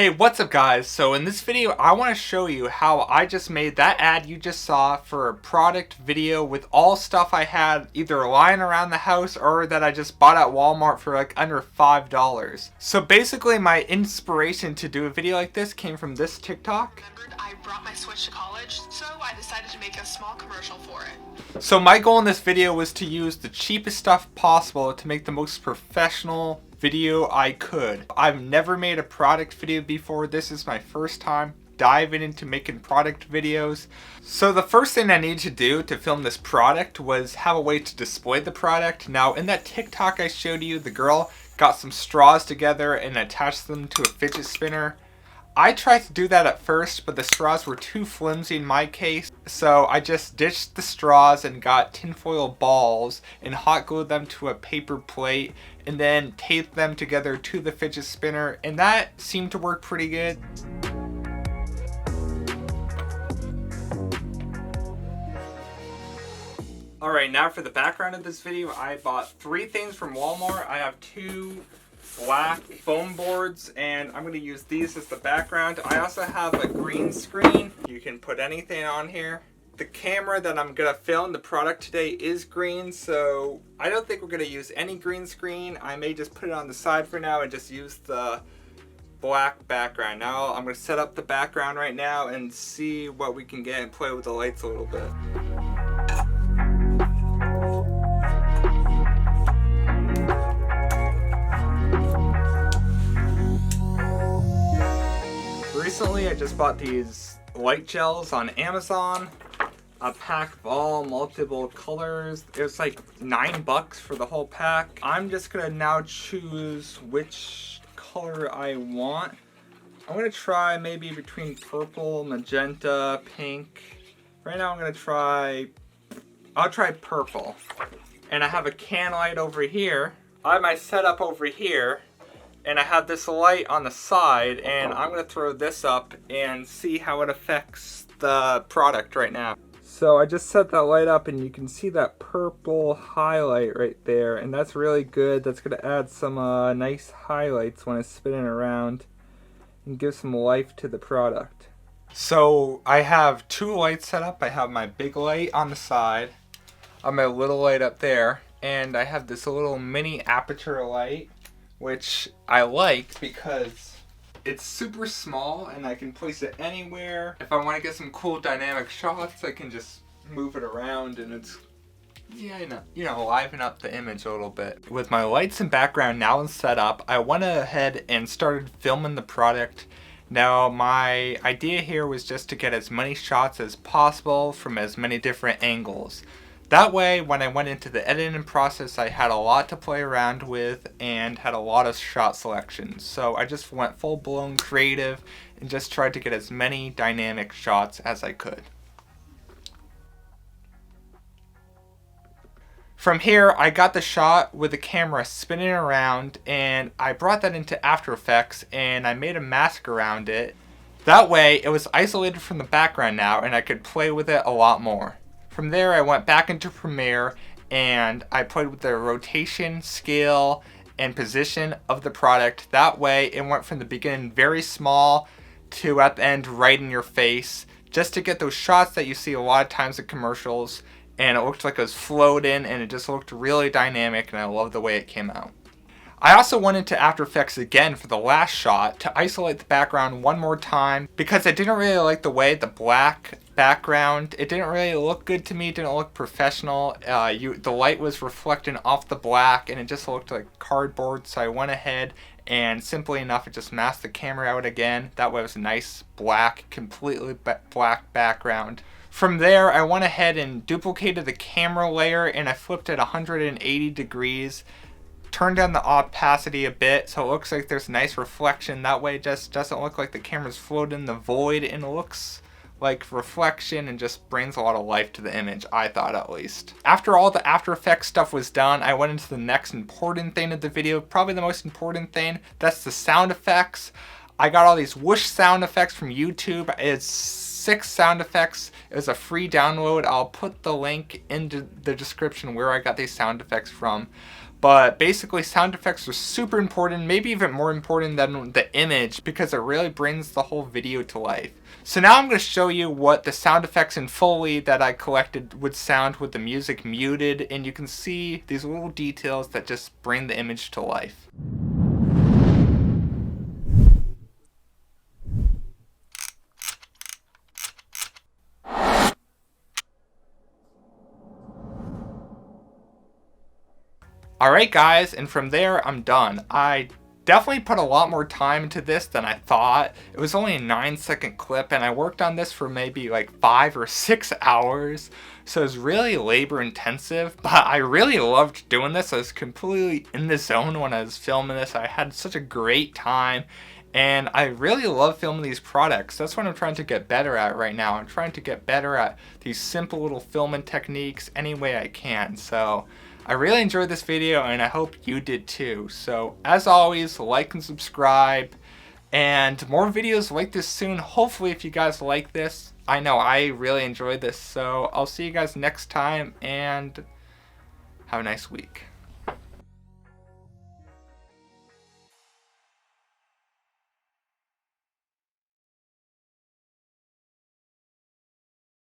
Hey, what's up guys? So in this video I want to show you how I just made that ad you just saw for a product video with all stuff I had either lying around the house or that I just bought at Walmart for like under $5. So basically my inspiration to do a video like this came from this TikTok. I brought my Switch to college, so I decided to make a small commercial for it. So my goal in this video was to use the cheapest stuff possible to make the most professional video I could. I've never made a product video before. This is my first time diving into making product videos. So the first thing I needed to do to film this product was have a way to display the product. Now in that TikTok I showed you, the girl got some straws together and attached them to a fidget spinner. I tried to do that at first, but the straws were too flimsy in my case, so I just ditched the straws and got tinfoil balls and hot glued them to a paper plate and then taped them together to the fidget spinner, and that seemed to work pretty good. Alright, now for the background of this video, I bought 3 things from Walmart. I have 2 black foam boards and I'm going to use these as the background. I also have a green screen. You can put anything on here. The camera that I'm going to film the product today is green, so I don't think we're going to use any green screen. I may just put it on the side for now and just use the black background. Now I'm going to set up the background right now and see what we can get and play with the lights a little bit. Recently I just bought these light gels on Amazon, a pack of all multiple colors. It was like $9 for the whole pack. I'm just gonna now choose which color I want. I'm gonna try maybe between purple, magenta, pink. Right now I'll try purple. And I have a can light over here. I have my setup over here. And I have this light on the side, and I'm going to throw this up and see how it affects the product right now. So I just set that light up and you can see that purple highlight right there, and that's really good. That's going to add some nice highlights when it's spinning around and give some life to the product. So I have 2 lights set up. I have my big light on the side, I have my little light up there, and I have this little mini aperture light, which I like because it's super small and I can place it anywhere. If I want to get some cool dynamic shots, I can just move it around and it's, liven up the image a little bit. With my lights and background now set up, I went ahead and started filming the product. Now my idea here was just to get as many shots as possible from as many different angles. That way, when I went into the editing process, I had a lot to play around with and had a lot of shot selections. So I just went full-blown creative and just tried to get as many dynamic shots as I could. From here, I got the shot with the camera spinning around and I brought that into After Effects and I made a mask around it. That way, it was isolated from the background now and I could play with it a lot more. From there, I went back into Premiere and I played with the rotation, scale, and position of the product. That way, it went from the beginning very small to at the end right in your face, just to get those shots that you see a lot of times in commercials, and it looked like it was floating and it just looked really dynamic, and I love the way it came out. I also went into After Effects again for the last shot to isolate the background one more time because I didn't really like the way the black background, it didn't really look good to me, it didn't look professional. The light was reflecting off the black and it just looked like cardboard, so I went ahead and simply enough I just masked the camera out again. That way it was a nice black, completely black background. From there I went ahead and duplicated the camera layer and I flipped it 180 degrees. Turn down the opacity a bit so it looks like there's a nice reflection. That way it just doesn't look like the camera's floating in the void and it looks like reflection and just brings a lot of life to the image, I thought at least. After all the After Effects stuff was done, I went into the next important thing of the video, probably the most important thing. That's the sound effects. I got all these whoosh sound effects from YouTube. It's 6 sound effects. It was a free download. I'll put the link into the description where I got these sound effects from. But basically, sound effects are super important, maybe even more important than the image, because it really brings the whole video to life. So now I'm going to show you what the sound effects in Foley that I collected would sound with the music muted, and you can see these little details that just bring the image to life. Alright guys, and from there I'm done. I definitely put a lot more time into this than I thought. It was only a 9-second clip, and I worked on this for maybe like 5 or 6 hours. So it was really labor intensive, but I really loved doing this. I was completely in the zone when I was filming this. I had such a great time. And I really love filming these products. That's what I'm trying to get better at right now. I'm trying to get better at these simple little filming techniques any way I can. So I really enjoyed this video, and I hope you did too. So as always, like and subscribe, and more videos like this soon. Hopefully, if you guys like this. I know I really enjoyed this. So I'll see you guys next time, and have a nice week.